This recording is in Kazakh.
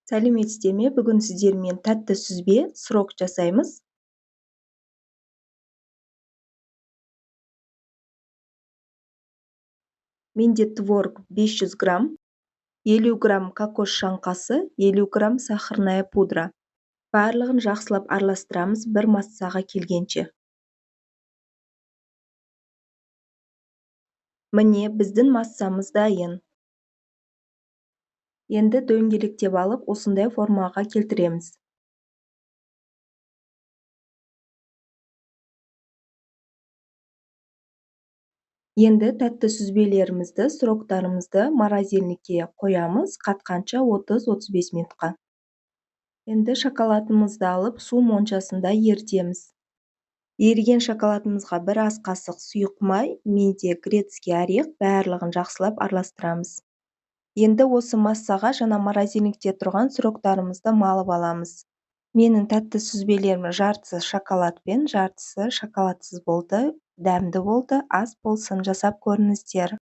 Сәлеметсіздер ме? Бүгін сіздермен тәтті сүзбе сырок жасаймыз. Менде творог 500 грамм, 50 грамм кокос шаңқасы, 50 грамм сахарная пудра. Барлығын жақсылап араластырамыз бір массаға келгенше. Міне, біздің массамыз дайын. Енді дөңгелектеп алып, осындай формаға келтіреміз. Енді тәтті сүзбелерімізді, сыроктарымызды морозильникке қоямыз, қатқанша 30-35 минутқа. Енді шоколадымызды алып, су моншасында ерітеміз. Еріген шоколадымызға бір ас қасық сұйық май, менде грецкий орех, барлығын жақсылап араластырамыз. Енді осы массаға жаңа морозильникте тұрған сыроктарымызды малып аламыз. Менің тәтті сүзбелерім жартысы шоколадпен, жартысы шоколадсыз болды, дәмді болды, ас болсын, жасап көріңіздер.